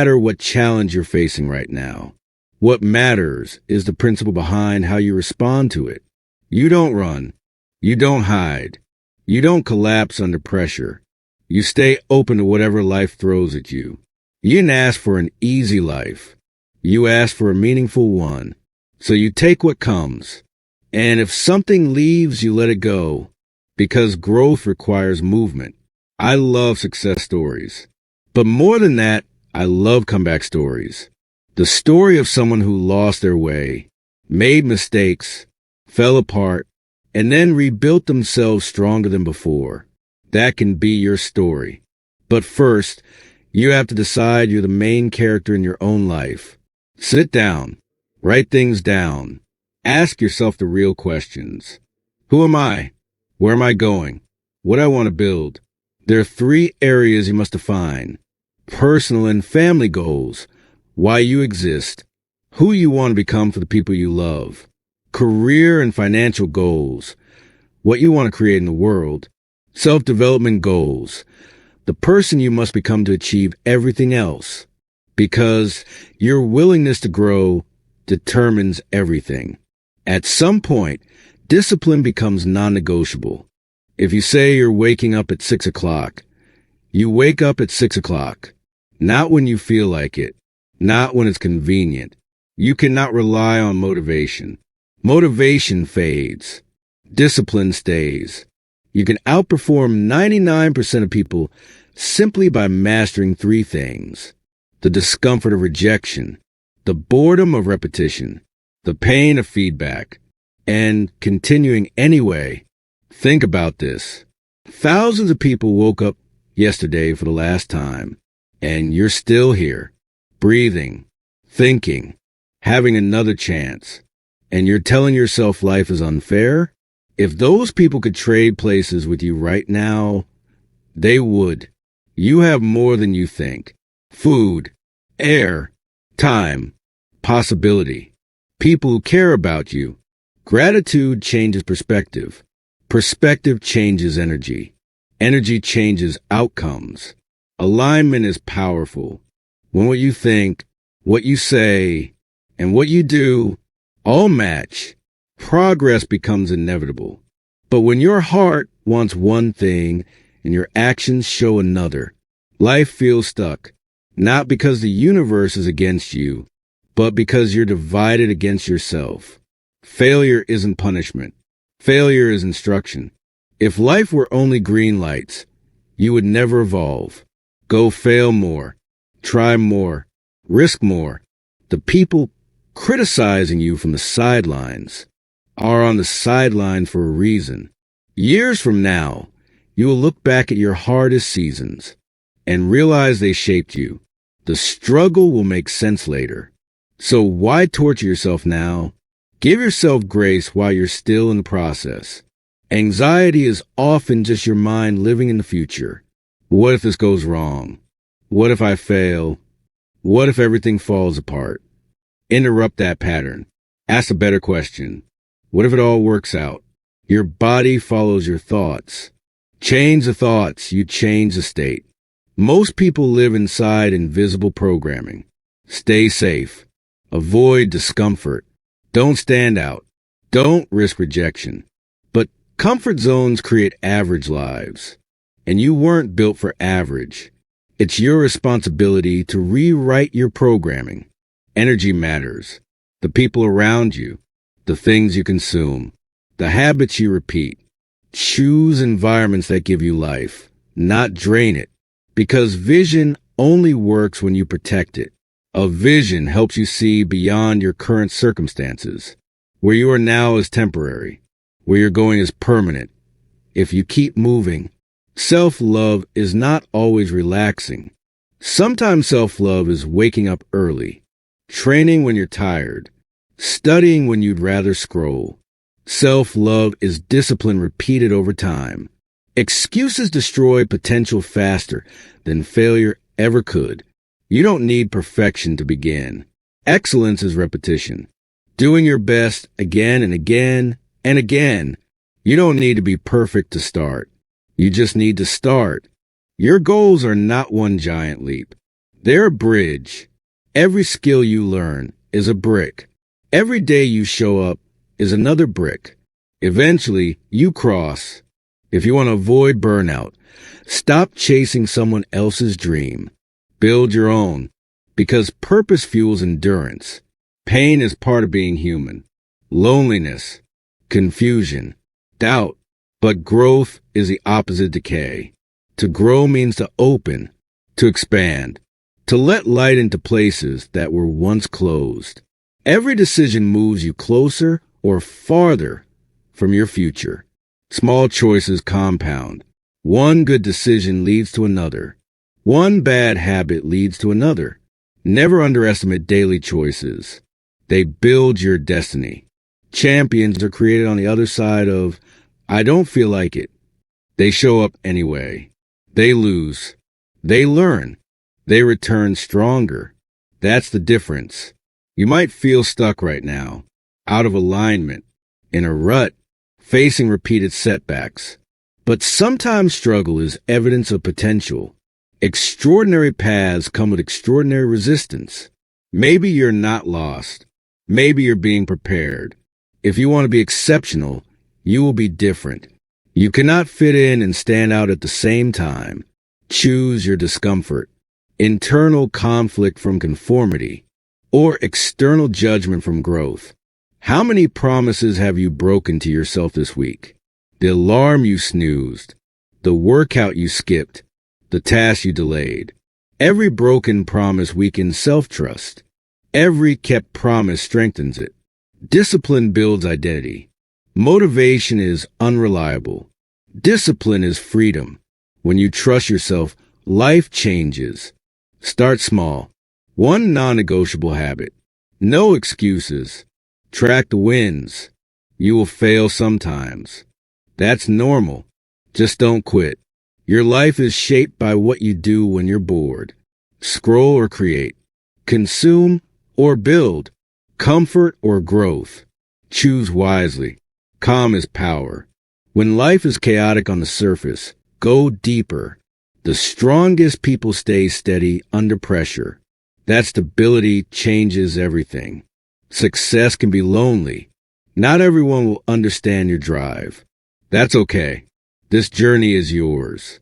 matter what challenge you're facing right now. What matters is the principle behind how you respond to it. You don't run. You don't hide. You don't collapse under pressure. You stay open to whatever life throws at you. You didn't ask for an easy life. You asked for a meaningful one. So you take what comes. And if something leaves, you let it go. Because growth requires movement. I love success stories. But more than that, I love comeback stories. The story of someone who lost their way, made mistakes, fell apart, and then rebuilt themselves stronger than before. That can be your story. But first, you have to decide you're the main character in your own life. Sit down. Write things down. Ask yourself the real questions. Who am I? Where am I going? What do I want to build? There are 3 areas you must define. Personal and family goals. Why you exist. Who you want to become for the people you love. Career and financial goals. What you want to create in the world. Self-development goals. The person you must become to achieve everything else. Because your willingness to grow determines everything. At some point, discipline becomes non-negotiable. If you say you're waking up at 6 o'clock, you wake up at 6 o'clock. Not when you feel like it. Not when it's convenient. You cannot rely on motivation. Motivation fades. Discipline stays. You can outperform 99% of people simply by mastering 3 things. The discomfort of rejection, the boredom of repetition, the pain of feedback, and continuing anyway. Think about this. Thousands of people woke up yesterday for the last time, and you're still here, breathing, thinking, having another chance, and you're telling yourself life is unfair? If those people could trade places with you right now, they would. You have more than you think. Food, air, time, possibility, people who care about you. Gratitude changes perspective. Perspective changes energy. Energy changes outcomes. Alignment is powerful. When what you think, what you say, and what you do all match, progress becomes inevitable. But when your heart wants one thing and your actions show another, life feels stuck. Not because the universe is against you, but because you're divided against yourself. Failure isn't punishment. Failure is instruction. If life were only green lights, you would never evolve. Go fail more. Try more. Risk more. The people criticizing you from the sidelines are on the sidelines for a reason. Years from now, you will look back at your hardest seasons and realize they shaped you. The struggle will make sense later. So why torture yourself now? Give yourself grace while you're still in the process. Anxiety is often just your mind living in the future. What if this goes wrong? What if I fail? What if everything falls apart? Interrupt that pattern. Ask a better question. What if it all works out? Your body follows your thoughts. Change the thoughts, you change the state. Most people live inside invisible programming. Stay safe. Avoid discomfort. Don't stand out. Don't risk rejection. But comfort zones create average lives. And you weren't built for average. It's your responsibility to rewrite your programming. Energy matters. The people around you. The things you consume. The habits you repeat. Choose environments that give you life, not drain it. Because vision only works when you protect it. A vision helps you see beyond your current circumstances. Where you are now is temporary. Where you're going is permanent. If you keep moving, self-love is not always relaxing. Sometimes self-love is waking up early, training when you're tired, studying when you'd rather scroll. Self-love is discipline repeated over time. Excuses destroy potential faster than failure ever could. You don't need perfection to begin. Excellence is repetition. Doing your best again and again and again. You don't need to be perfect to start. You just need to start. Your goals are not one giant leap. They're a bridge. Every skill you learn is a brick. Every day you show up is another brick. Eventually, you cross. If you want to avoid burnout, stop chasing someone else's dream. Build your own, because purpose fuels endurance. Pain is part of being human. Loneliness, confusion, doubt. But growth is the opposite of decay. To grow means to open, to expand, to let light into places that were once closed. Every decision moves you closer or farther from your future. Small choices compound. One good decision leads to another. One bad habit leads to another. Never underestimate daily choices. They build your destiny. Champions are created on the other side of, I don't feel like it. They show up anyway. They lose. They learn. They return stronger. That's the difference. You might feel stuck right now, out of alignment, in a rut, facing repeated setbacks. But sometimes struggle is evidence of potential. Extraordinary paths come with extraordinary resistance. Maybe you're not lost. Maybe you're being prepared. If you want to be exceptional, you will be different. You cannot fit in and stand out at the same time. Choose your discomfort. Internal conflict from conformity, or external judgment from growth. How many promises have you broken to yourself this week? The alarm you snoozed, the workout you skipped, the task you delayed. Every broken promise weakens self-trust. Every kept promise strengthens it. Discipline builds identity. Motivation is unreliable. Discipline is freedom. When you trust yourself, life changes. Start small. One non-negotiable habit. No excuses. Track the wins. You will fail sometimes. That's normal. Just don't quit. Your life is shaped by what you do when you're bored. Scroll or create. Consume or build. Comfort or growth. Choose wisely. Calm is power. When life is chaotic on the surface, go deeper. The strongest people stay steady under pressure. That stability changes everything. Success can be lonely. Not everyone will understand your drive. That's okay. This journey is yours.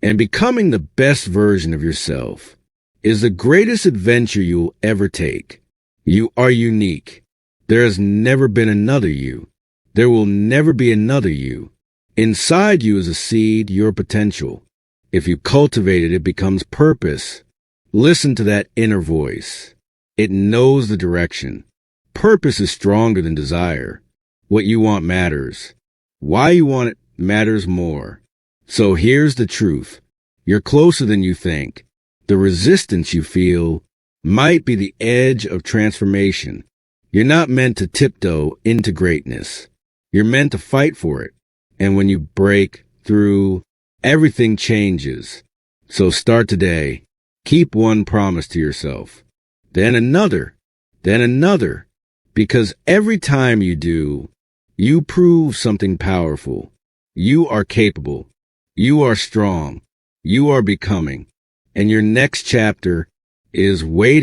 And becoming the best version of yourself is the greatest adventure you will ever take. You are unique. There has never been another you. There will never be another you. Inside you is a seed, your potential. If you cultivate it, it becomes purpose. Listen to that inner voice. It knows the direction. Purpose is stronger than desire. What you want matters. Why you want it matters more. So here's the truth. You're closer than you think. The resistance you feel might be the edge of transformation. You're not meant to tiptoe into greatness. You're meant to fight for it. And when you break through, everything changes. So start today. Keep one promise to yourself. Then another. Then another. Because every time you do, you prove something powerful. You are capable. You are strong. You are becoming. And your next chapter is waiting.